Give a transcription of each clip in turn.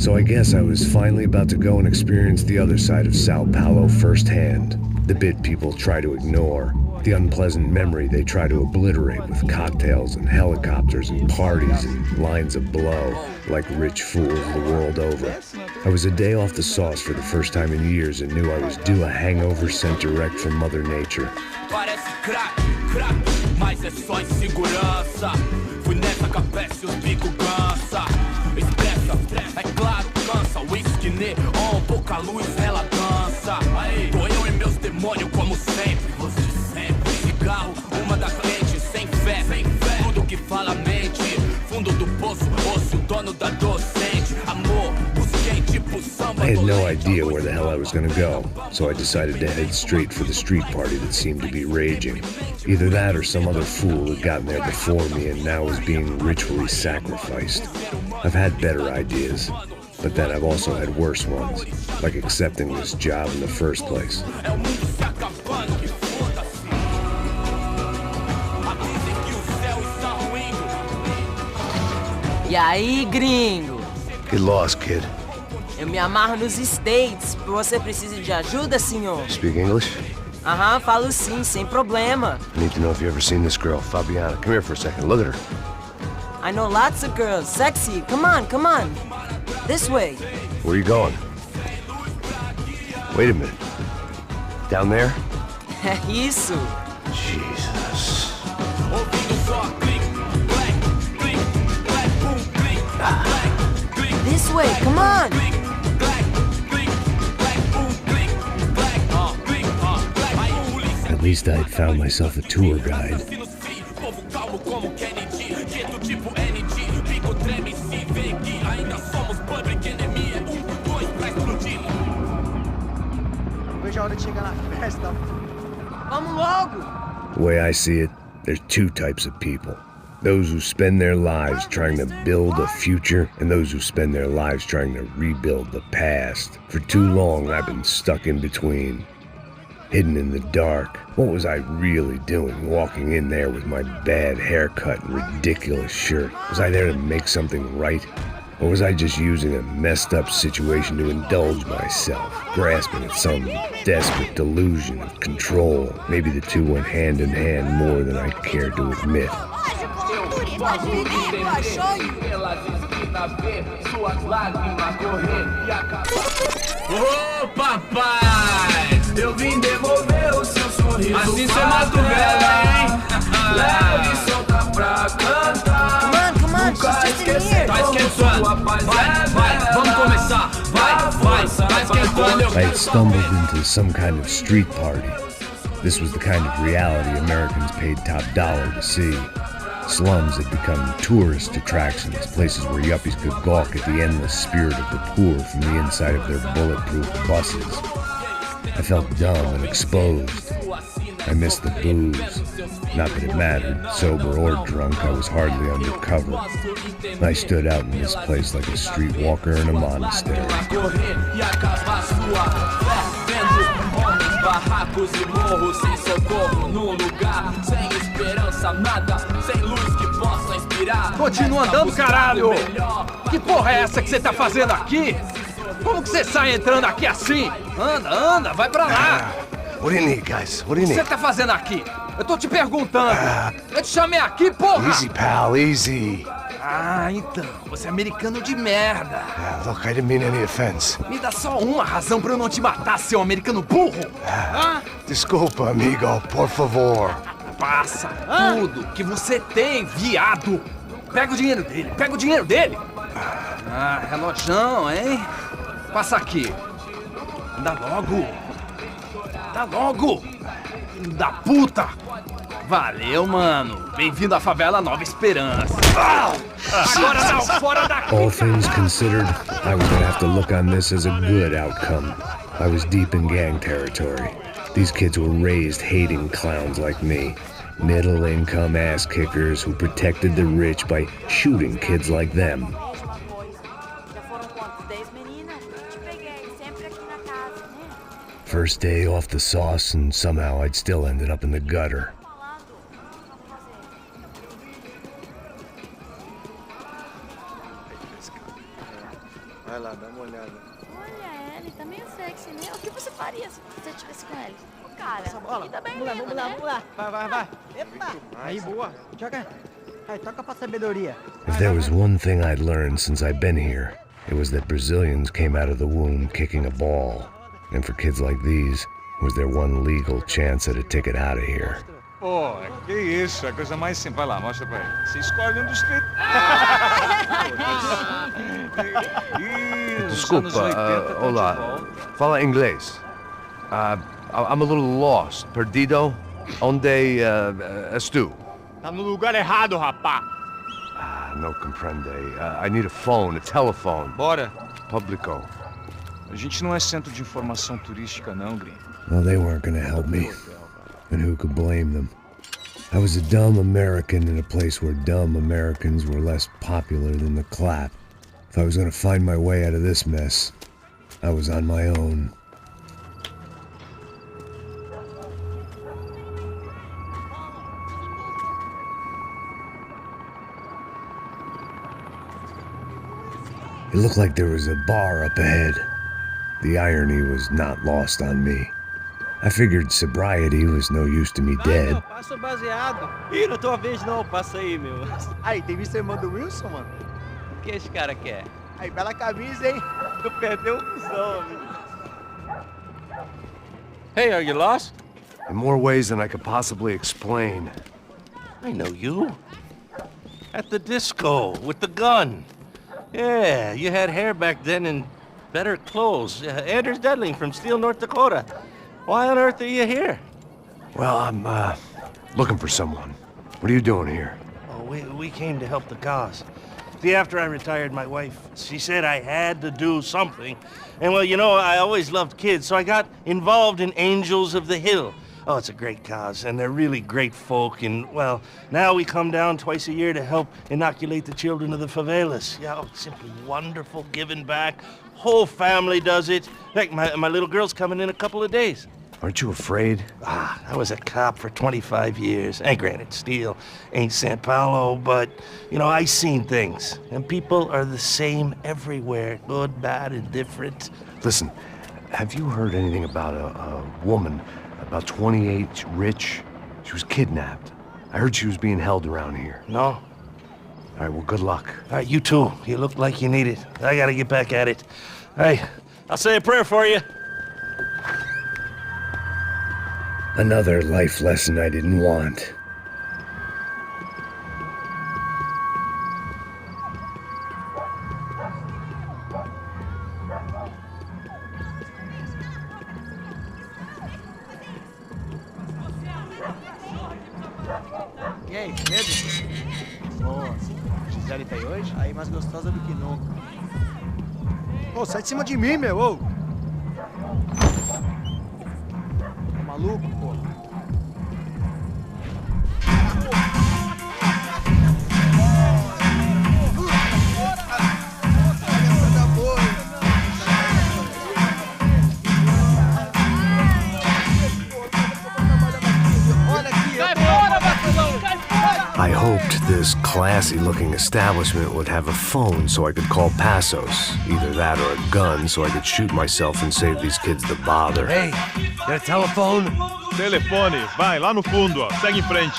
So I guess I was finally about to go and experience the other side of Sao Paulo firsthand. The bit people try to ignore. The unpleasant memory they try to obliterate with cocktails and helicopters and parties and lines of blow, like rich fools the world over. I was a day off the sauce for the first time in years and knew I was due a hangover sent direct from Mother Nature. Mas é só insegurança. Fui nessa capeste, os bico cansa. Expressa, é claro, cansa. Whisky neon, pouca luz, ela dança. Tô eu e meus demônios como sempre. Você sempre. Cigarro, uma da frente, sem fé. Tudo que fala a mente. Fundo do poço, osso, dono da docente. Amor, busquei tipo samba. I had no idea where the hell I was gonna go, so I decided to head straight for the street party that seemed to be raging. Either that or some other fool had gotten there before me and now was being ritually sacrificed. I've had better ideas, but then I've also had worse ones, like accepting this job in the first place. E aí, gringo? Get lost, kid. Eu me amarro nos States. Você precisa de ajuda, senhor? Speak English? Aham, falo sim, sem problema. I need to know if you've ever seen this girl, Fabiana. Come here for a second. Look at her. I know lots of girls. Sexy. Come on, come on. This way. Where are you going? Wait a minute. Down there? É isso. Jesus. This way, come on. At least I'd found myself a tour guide. Vamos logo. The way I see it, there's two types of people. Those who spend their lives trying to build a future, and those who spend their lives trying to rebuild the past. For too long, I've been stuck in between. Hidden in the dark. What was I really doing walking in there with my bad haircut and ridiculous shirt? Was I there to make something right? Or was I just using a messed up situation to indulge myself, grasping at some desperate delusion of control? Maybe the two went hand in hand more than I cared to admit. Ô papai, eu vim devolver o seu sorriso. Assim cê mata o velho, hein? Leve e solta pra cantar. Come on, she's just in here. Vai esquentando, vai, vamos começar. Vai esquentando. I had stumbled into some kind of street party. This was the kind of reality Americans paid top dollar to see. Slums had become tourist attractions, places where yuppies could gawk at the endless spirit of the poor from the inside of their bulletproof buses. I felt dumb and exposed. I missed the booze. Not that it mattered, sober or drunk, I was hardly undercover. I stood out in this place like a streetwalker in a monastery. Barracos e morros sem socorro num lugar sem esperança, nada, sem luz que possa inspirar. Continua andando, caralho! Que porra é essa que você tá fazendo aqui? Como que você sai entrando aqui assim? Anda, vai pra lá! What do you need, guys? What do you O que need? você tá fazendo aqui? Eu tô te perguntando! Eu te chamei aqui, porra! Easy, pal, easy. Ah, então, você é americano de merda! Look, I didn't mean any offense. Me dá só uma razão pra eu não te matar, seu americano burro! Desculpa, amigo, por favor. Passa tudo que você tem, viado! Pega o dinheiro dele! Ah, relojão, hein? Passa aqui! Dá logo! Filho da puta! Valeu, mano! Bem-vindo à favela Nova Esperança! Agora não, fora daqui! All things considered, I was gonna have to look on this as a good outcome. I was deep in gang territory. These kids were raised hating clowns like me. Middle-income ass-kickers who protected the rich by shooting kids like them. First day off the sauce, and somehow I'd still ended up in the gutter. Vai lá, dá uma olhada. Olha, ele tá meio sexy, né? O que você faria se você estivesse com ele? Cara, Bola. ele tá bem Vamos lá, mesmo, vamos lá, né? vamos lá. Vai. Epa. Aí, boa. Joga. Aí, toca pra sabedoria. If there was one thing I'd learned since I'd been here, it was that Brazilians came out of the womb kicking a ball. And for kids like these, it was their one legal chance at a ticket out of here. Pô, que isso, é a coisa mais simples. Vai lá, mostra pra ele. Você escolhe um dos três. Desculpa, olá. Fala inglês. I'm a little lost. Perdido? Onde és tu? Tá no lugar errado, rapá. No comprende. I need a phone, a telephone. Bora. Publico. A gente não é centro de informação turística, não, gringo. Well, they weren't gonna help me. And who could blame them? I was a dumb American in a place where dumb Americans were less popular than the clap. If I was gonna find my way out of this mess, I was on my own. It looked like there was a bar up ahead. The irony was not lost on me. I figured sobriety was no use to me dead. Passa o baseado. Ih, não é tua vez não, passa aí, meu. Aí, tem visto a irmã do Wilson, mano? O que esse cara quer? Aí, bela camisa, hein? Tu perdeu o cuzão, amigo. Hey, are you lost? In more ways than I could possibly explain. I know you. At the disco, with the gun. Yeah, you had hair back then and better clothes. Anders Dedling from Steele, North Dakota. Why on earth are you here? Well, I'm, looking for someone. What are you doing here? Oh, we came to help the cause. See, after I retired, my wife, she said I had to do something. And, well, you know, I always loved kids, so I got involved in Angels of the Hill. Oh, it's a great cause, and they're really great folk, and, well, now we come down twice a year to help inoculate the children of the favelas. Yeah, oh, simply wonderful, giving back. Whole family does it. Heck, my little girl's coming in a couple of days. Aren't you afraid? I was a cop for 25 years. And granted, Steele ain't San Paulo, but, you know, I seen things. And people are the same everywhere, good, bad, and different. Listen, have you heard anything about a woman, about 28, rich? She was kidnapped. I heard she was being held around here. No? All right, well, good luck. All right, you too. You look like you need it. I gotta get back at it. Hey, I'll say a prayer for you. Another life lesson I didn't want. E aí, medo? Boa. Gisele tá aí hoje? Aí, mais gostosa do que nunca. Ô, sai de cima de mim, meu, ô! Tá maluco, pô? I hoped this classy-looking establishment would have a phone so I could call Passos. Either that or a gun so I could shoot myself and save these kids the bother. Hey, got a telephone? Telefone, vai, lá no fundo, ó. Segue em frente.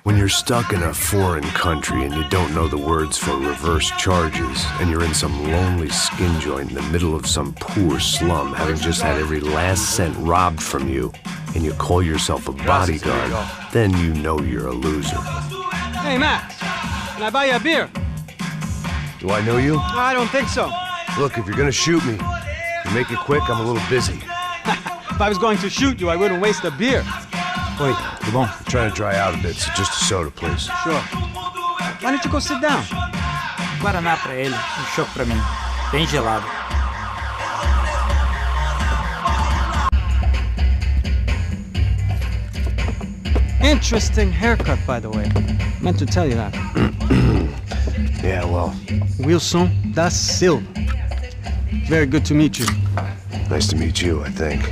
When you're stuck in a foreign country and you don't know the words for reverse charges, and you're in some lonely skin joint in the middle of some poor slum, having just had every last cent robbed from you, and you call yourself a bodyguard, then you know you're a loser. Hey, Max, can I buy you a beer? Do I know you? I don't think so. Look, if you're gonna shoot me, you make it quick, I'm a little busy. If I was going to shoot you, I wouldn't waste a beer. Oi, tudo bom? I'm trying to dry out a bit, so just a soda, please. Sure. Why don't you go sit down? Guaraná pra ele, chopp pra mim. Bem gelado. Interesting haircut, by the way. Meant to tell you that. Yeah, well, Wilson da Silva. Very good to meet you. nice to meet you, I think.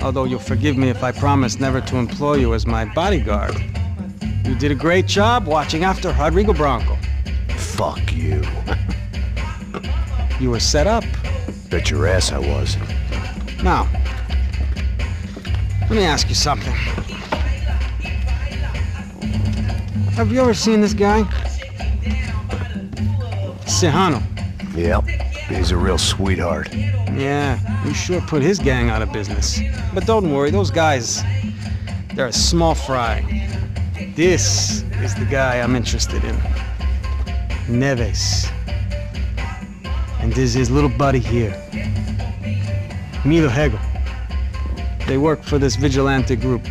Although you'll forgive me if I promise never to employ you as my bodyguard. You did a great job watching after Rodrigo Branco. Fuck you. You were set up. Bet your ass I was. Now, let me ask you something. Have you ever seen this guy? Sejano. Yep, he's a real sweetheart. Yeah, we sure put his gang out of business. But don't worry, those guys, they're a small fry. This is the guy I'm interested in. Neves. And there's his little buddy here. Milo Hegel. They work for this vigilante group,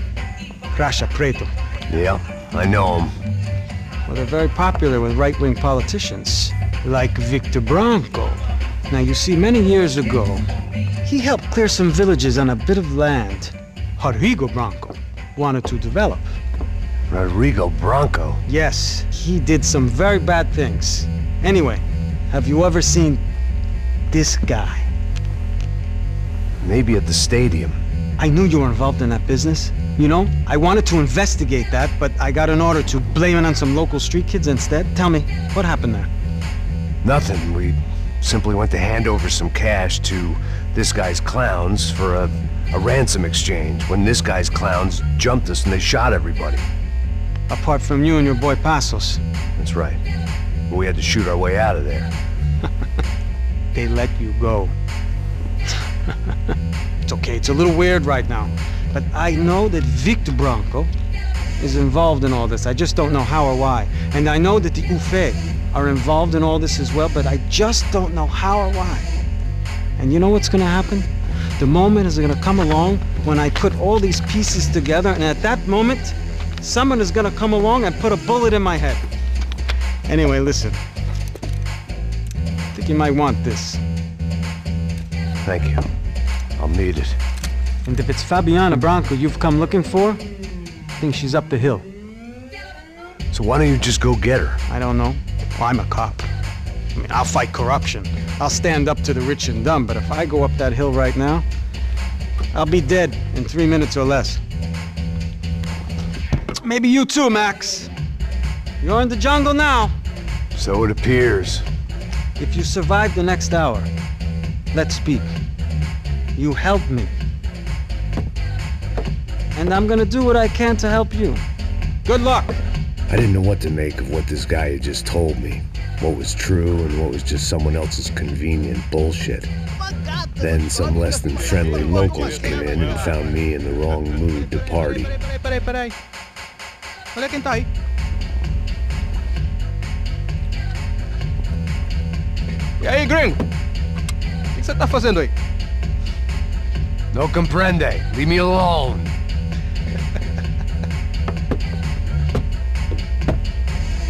Crasha Preto. Yeah, I know him. Well, they're very popular with right-wing politicians, like Victor Branco. Now, you see, many years ago, he helped clear some villages on a bit of land Rodrigo Branco wanted to develop. Rodrigo Branco? Yes, he did some very bad things. Anyway, have you ever seen this guy? Maybe at the stadium. I knew you were involved in that business. You know, I wanted to investigate that, but I got an order to blame it on some local street kids instead. Tell me, what happened there? Nothing. We simply went to hand over some cash to this guy's clowns for a ransom exchange when this guy's clowns jumped us and they shot everybody. Apart from you and your boy Passos. That's right. We had to shoot our way out of there. They let you go. It's okay, it's a little weird right now. But I know that Victor Branco is involved in all this. I just don't know how or why. And I know that the UFE are involved in all this as well, but I just don't know how or why. And you know what's gonna happen? The moment is gonna come along when I put all these pieces together, and at that moment, someone is gonna come along and put a bullet in my head. Anyway, listen. I think you might want this. Thank you. I'll need it. And if it's Fabiana Branco you've come looking for, I think she's up the hill. So why don't you just go get her? I don't know. Well, I'm a cop. I mean, I'll fight corruption. I'll stand up to the rich and dumb, but if I go up that hill right now, I'll be dead in 3 minutes or less. Maybe you too, Max. You're in the jungle now. So it appears. If you survive the next hour, let's speak. You help me. And I'm gonna do what I can to help you. Good luck! I didn't know what to make of what this guy had just told me. What was true and what was just someone else's convenient bullshit. Then some less than friendly locals came in and found me in the wrong mood to party. Peraí. Olha quem tá aí. E aí, gringo? O que você tá fazendo aí? No comprende. Leave me alone.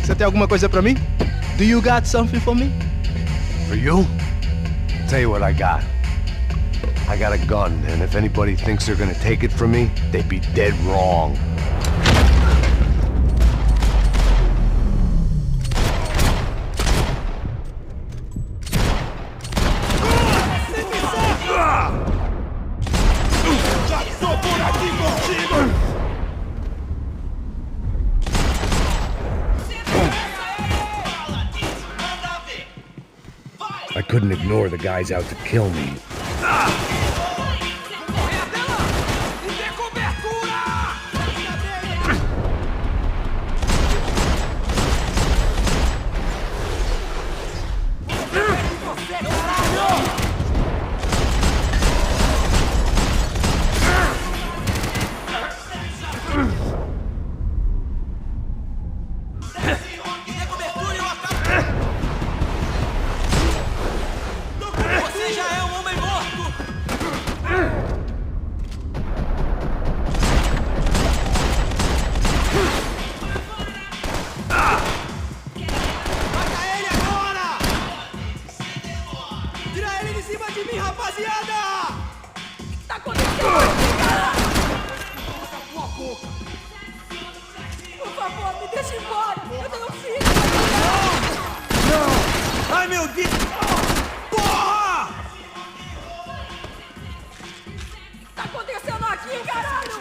Você tem alguma coisa pra mim? Do you got something for me? For you? Tell you what I got. I got a gun, and if anybody thinks they're gonna take it from me, they'd be dead wrong. I couldn't ignore the guys out to kill me. Ai, meu Deus! Porra! Tá acontecendo aqui, caralho?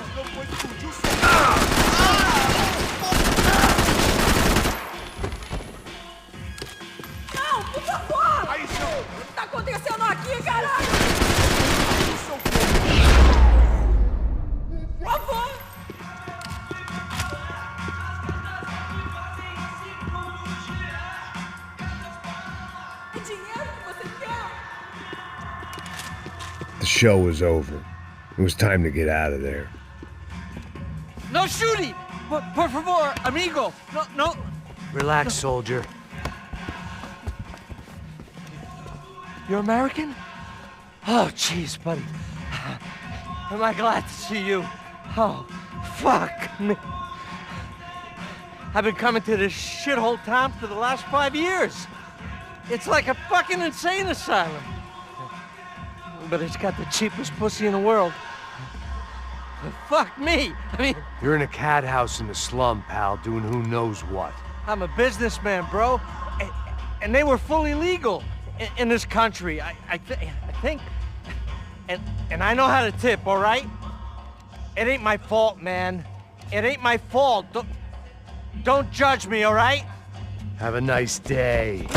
Não, por favor! Tá show was over. It was time to get out of there. No shooting! Por favor, amigo! No. Relax, soldier. You're American? Oh, jeez, buddy. Am I glad to see you? Oh, fuck me. I've been coming to this shithole town for the last 5 years. It's like a fucking insane asylum. But it's got the cheapest pussy in the world. Fuck me! I mean... You're in a cat house in the slum, pal, doing who knows what. I'm a businessman, bro. And they were fully legal in this country. I think... And I know how to tip, all right? It ain't my fault, man. It ain't my fault. Don't judge me, all right? Have a nice day.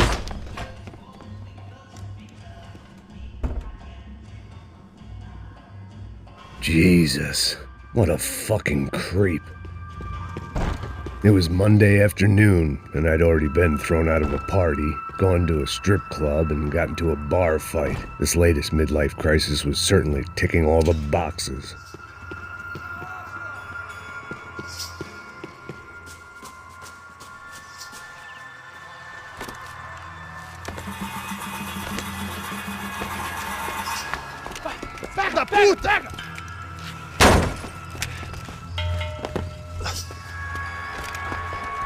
Jesus, what a fucking creep. It was Monday afternoon, and I'd already been thrown out of a party, gone to a strip club, and got into a bar fight. This latest midlife crisis was certainly ticking all the boxes. Da puta!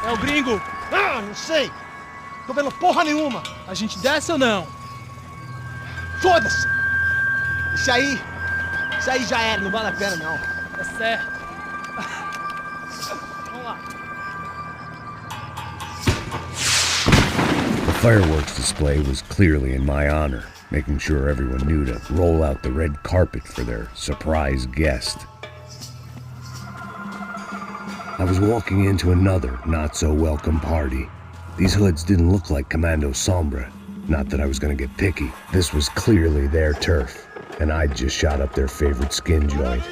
É o gringo. Ah, não sei. Tô vendo porra nenhuma. A gente desce ou não? Foda-se. Isso aí já era, não vale a pena não. É certo. Vamos lá. The fireworks display was clearly in my honor, making sure everyone knew to roll out the red carpet for their surprise guest. I was walking into another not-so-welcome party. These hoods didn't look like Commando Sombra. Not that I was gonna get picky. This was clearly their turf, and I'd just shot up their favorite skin joint.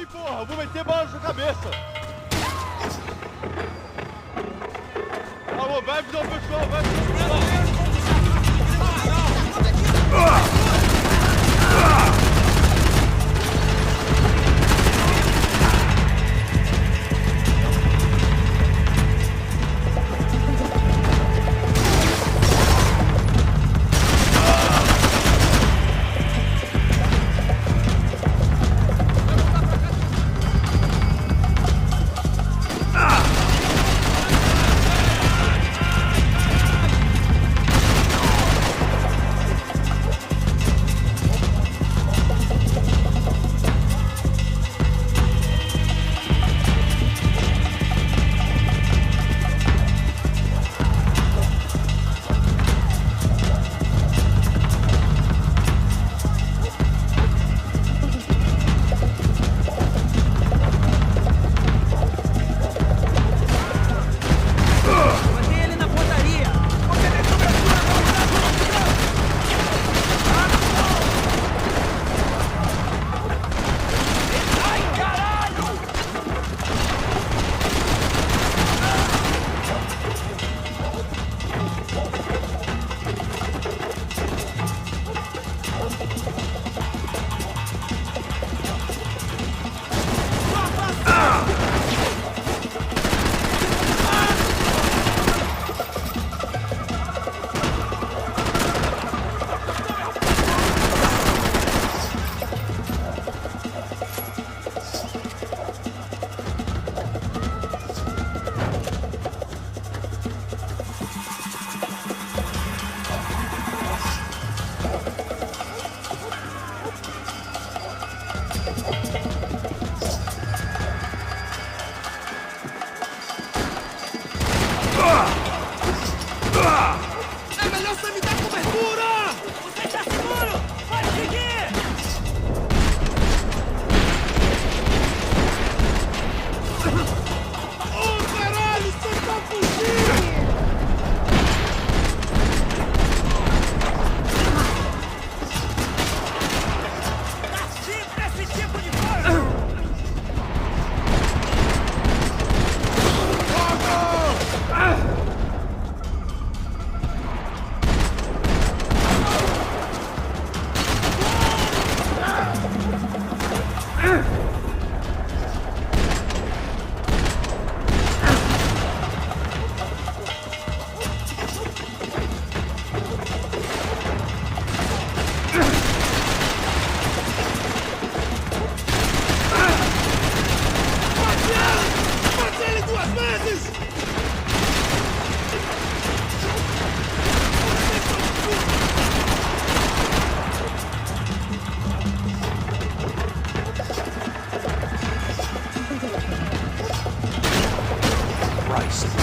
Christ.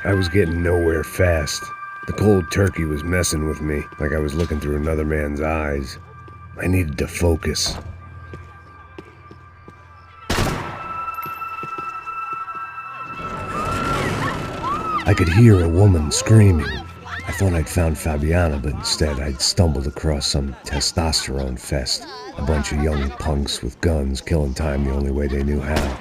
I was getting nowhere fast. The cold turkey was messing with me, like I was looking through another man's eyes. I needed to focus. I could hear a woman screaming. I thought I'd found Fabiana, but instead I'd stumbled across some testosterone fest. A bunch of young punks with guns killing time the only way they knew how.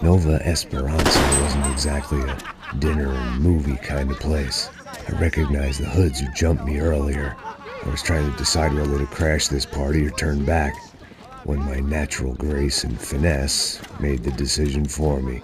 Nova Esperanza wasn't exactly a dinner and movie kind of place. I recognized the hoods who jumped me earlier. I was trying to decide whether to crash this party or turn back, when my natural grace and finesse made the decision for me.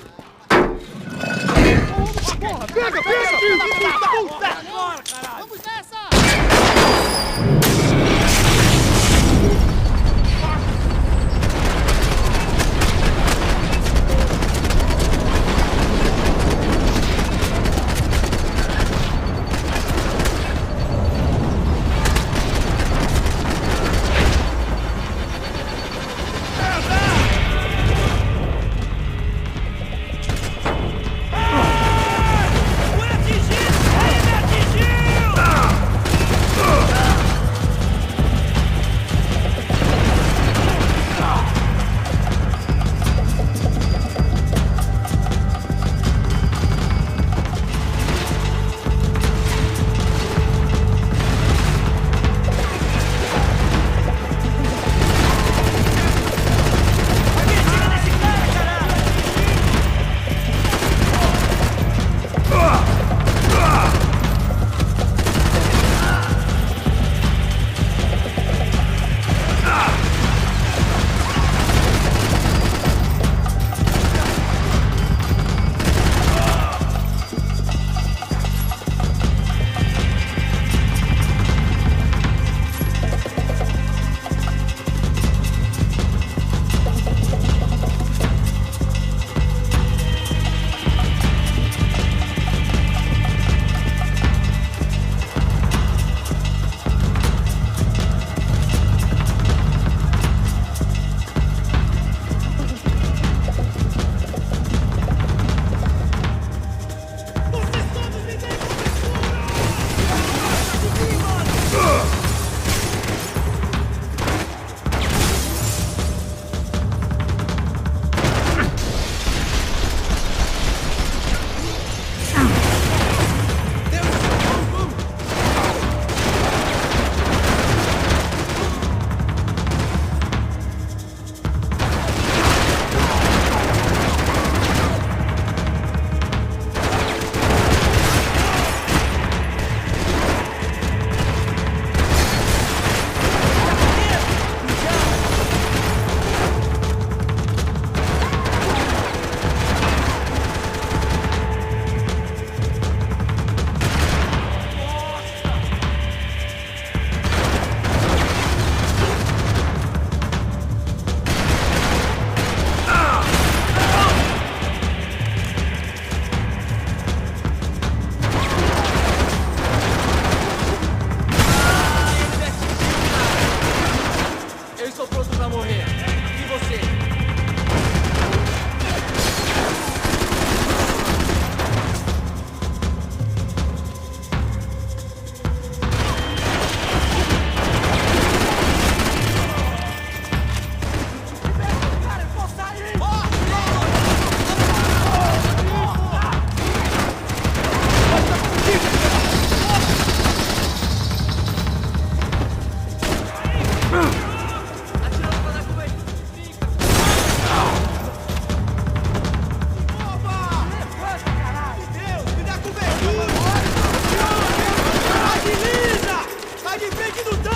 no tanque!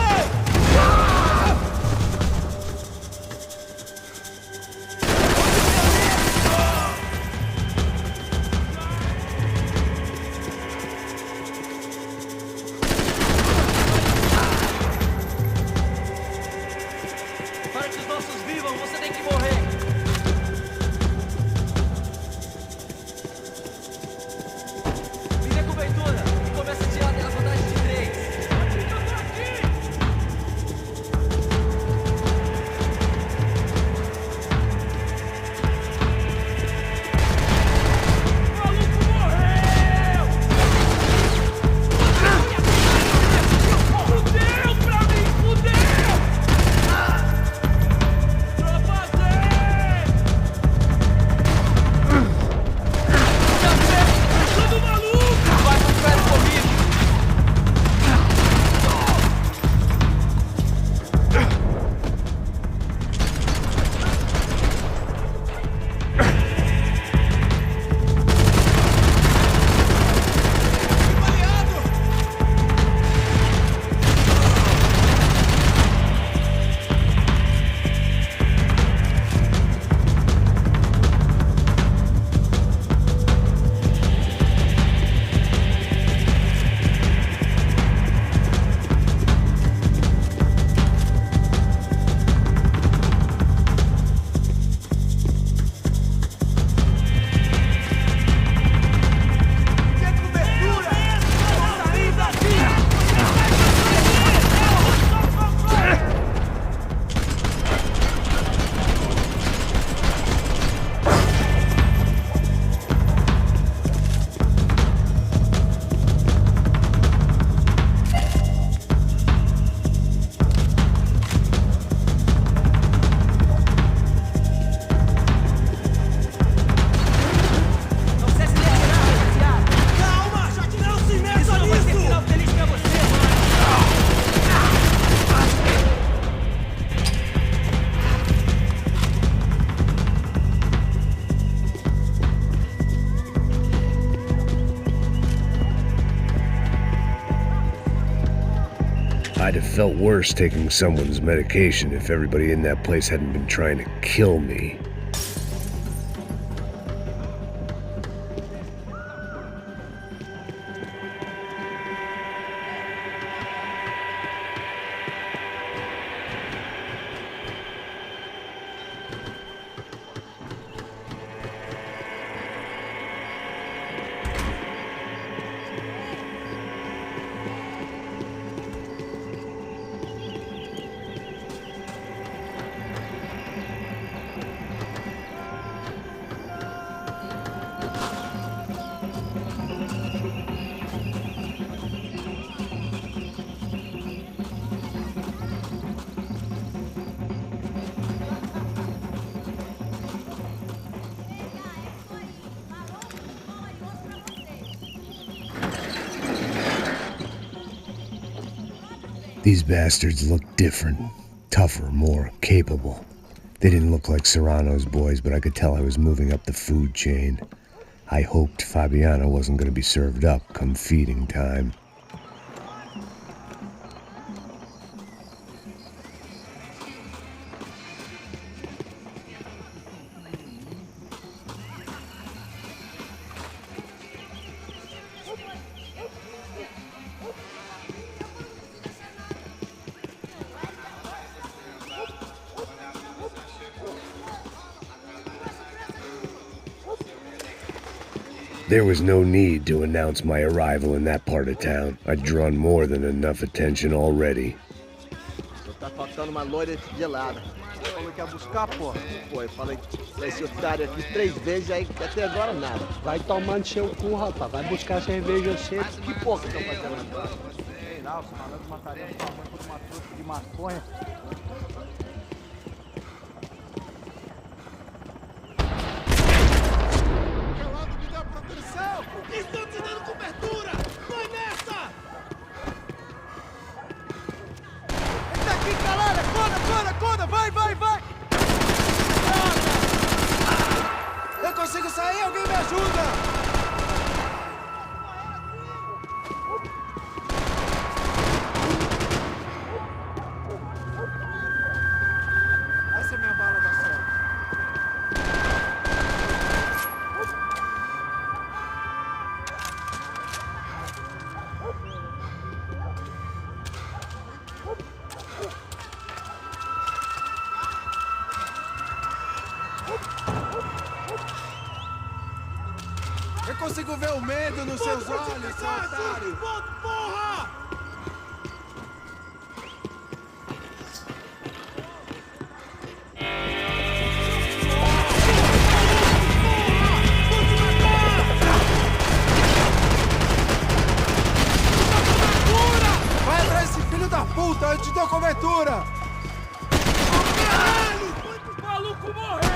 Para que os nossos vivam, você tem que morrer! Vire a cobertura e começa a tirar pela vantagem de 3. I'd have felt worse taking someone's medication if everybody in that place hadn't been trying to kill me. These bastards look different, tougher, more capable. They didn't look like Serrano's boys, but I could tell I was moving up the food chain. I hoped Fabiana wasn't going to be served up come feeding time. There was no need to announce my arrival in that part of town. I'd drawn more than enough attention already. Só tá faltando uma loira gelada. Você falou que ia buscar, pô? Pô, eu falei pra esse otário aqui 3 vezes, aí até agora nada. Vai tomando seu cu, rapaz. Vai buscar cerveja cedo. Que porra que estão fazendo agora? Sei lá, os malandros matariam sua mãe por uma truque de maconha. Estou te dando cobertura! Vai nessa! Entra aqui, calada! Coda! Vai! Eu consigo sair? Alguém me ajuda! Eu consigo ver o medo nos seus olhos, seu otário! Porra! Vai atrás desse filho da puta, eu te dou cobertura! Caralho! Quantos malucos morreram?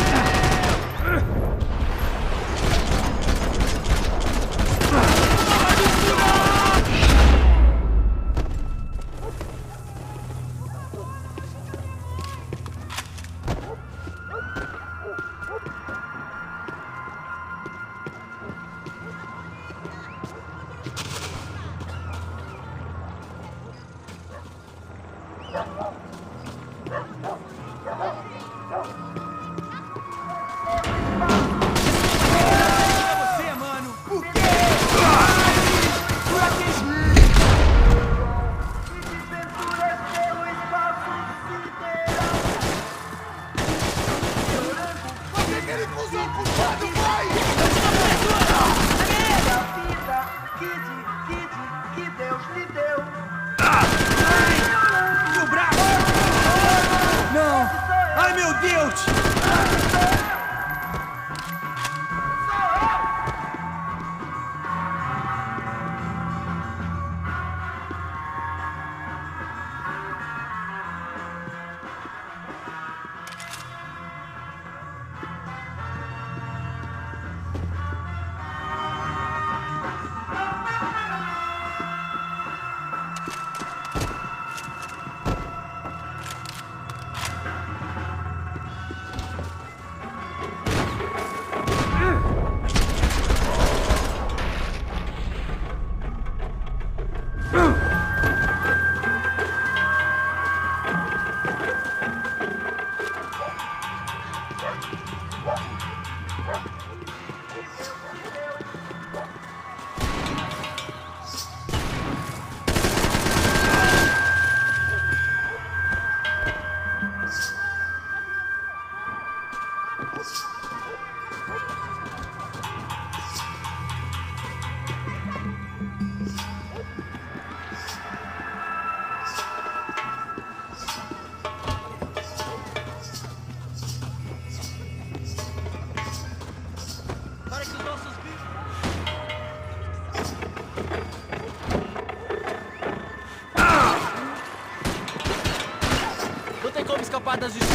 Escapar da justiça.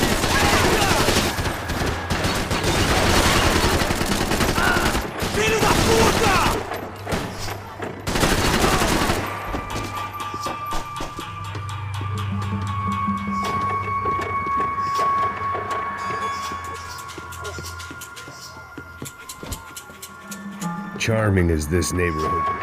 Filho da puta! Charming as this neighborhood.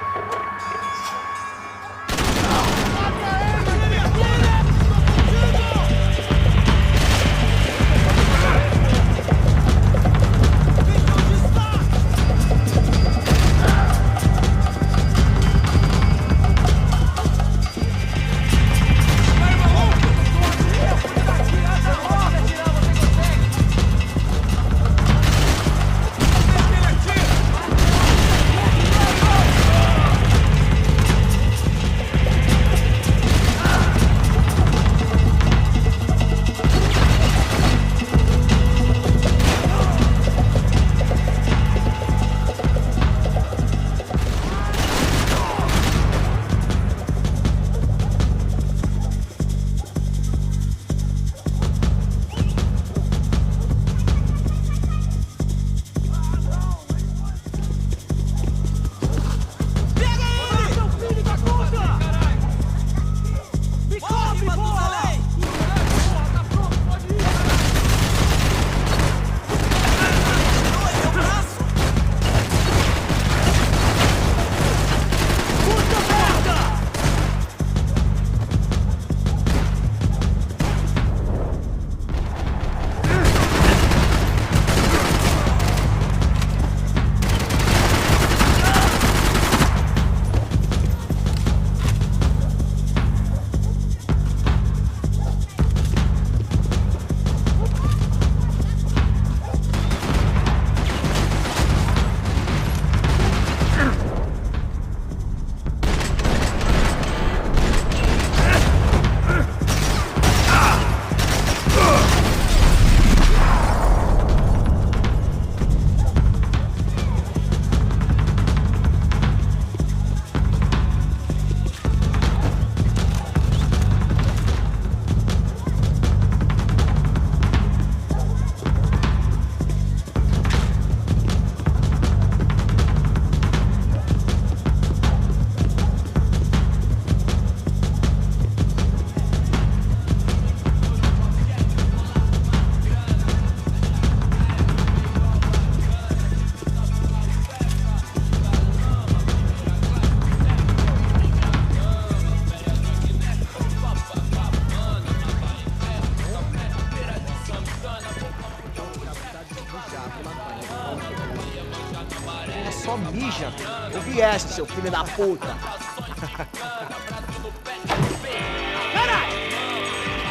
só mija. Ou vieste, seu filho da puta.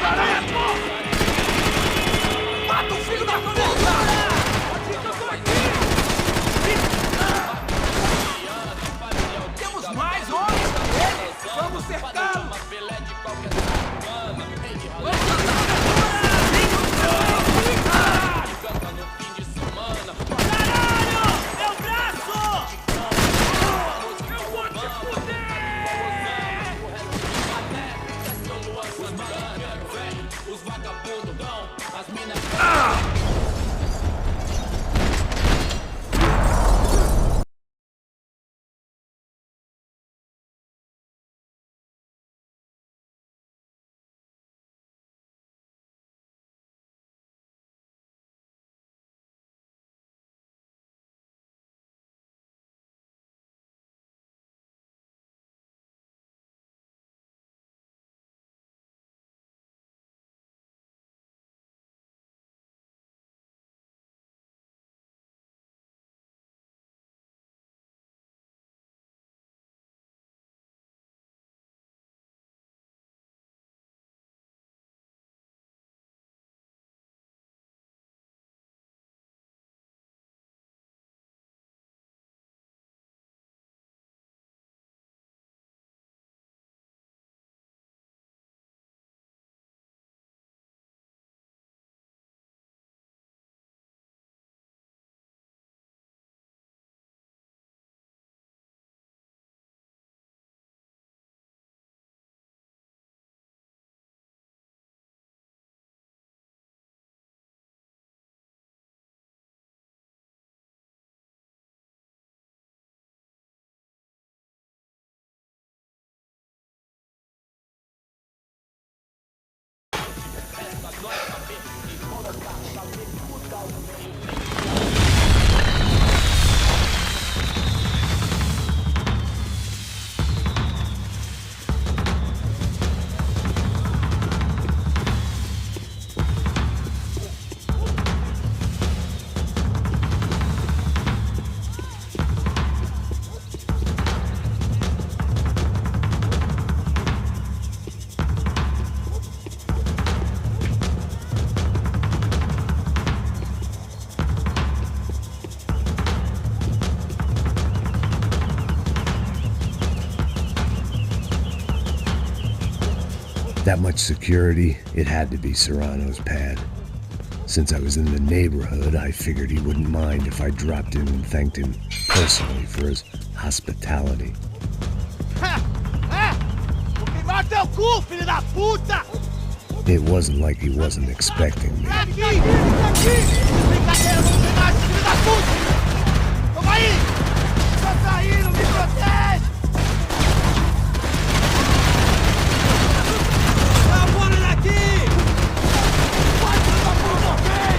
Caralho, porra! Mata o filho da puta! Temos mais homens! Vamos cercá-lo! That much security, it had to be Serrano's pad. Since I was in the neighborhood, I figured he wouldn't mind if I dropped in and thanked him personally for his hospitality. Vou queimar teu cu, filho da puta! It wasn't like he wasn't expecting me. Aqui! Brincadeira, vamos pegar esse filho da puta! Toma aí! Tá saindo, me protege! Tá fora daqui! Vai, filho da puta, vem!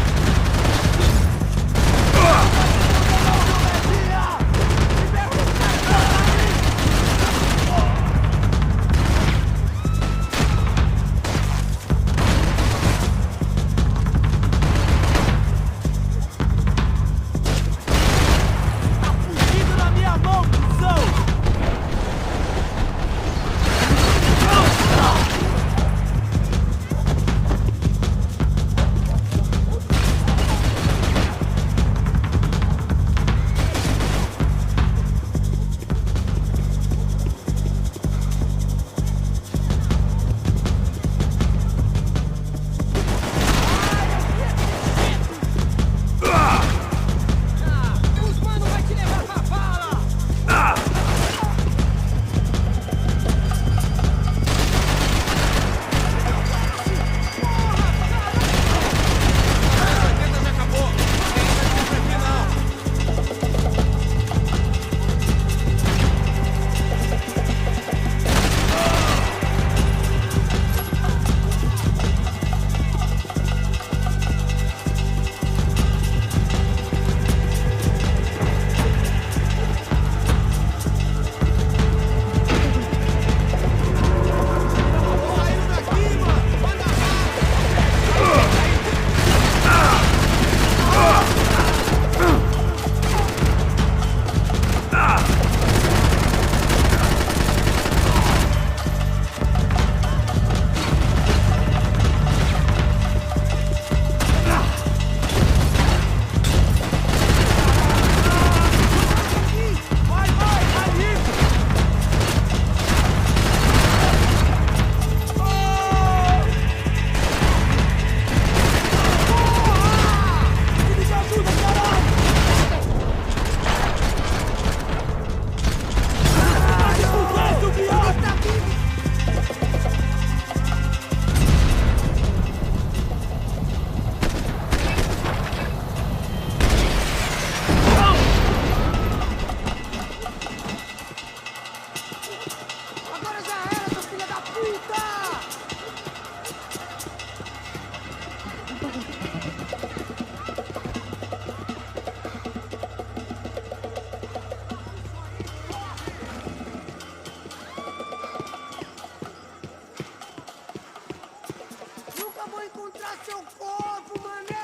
encontrar seu corpo, mané!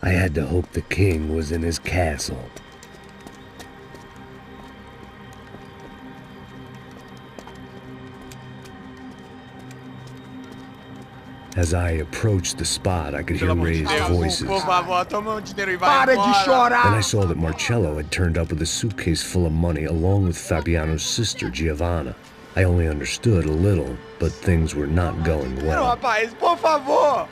I had to hope the king was in his castle. As I approached the spot, I could hear raised voices. Por favor, toma dinheiro e vai embora. Then I saw that Marcello had turned up with a suitcase full of money along with Fabiano's sister, Giovanna. I only understood a little, but things were not going Não, well. rapaz, por favor.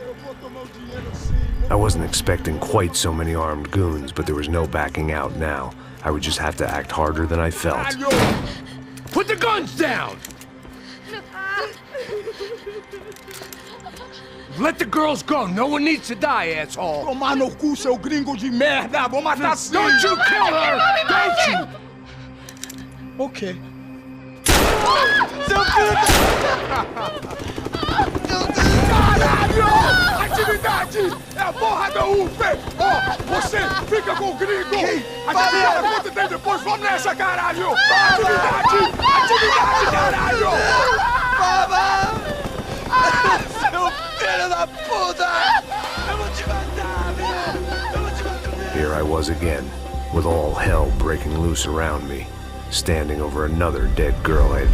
Eu vou tomar o dinheiro sim. I wasn't expecting quite so many armed goons, but there was no backing out now. I would just have to act harder than I felt. Put the guns down! Let the girls go. No one needs to die, asshole. Tomar no cu, seu gringo de merda. Vou matar sim. Don't you kill her! Don't you! Ok. Seu filho Caralho! Atividade! É a porra da UFE! Ó, você fica com o gringo! Adivinha quanto tem depois? Vamos nessa, caralho! Atividade! Atividade, caralho! Baba! Seu filho da puta! Eu vou te matar, velho! Eu vou te matar! Here I was again, with all hell breaking loose around me, standing over another dead girl I had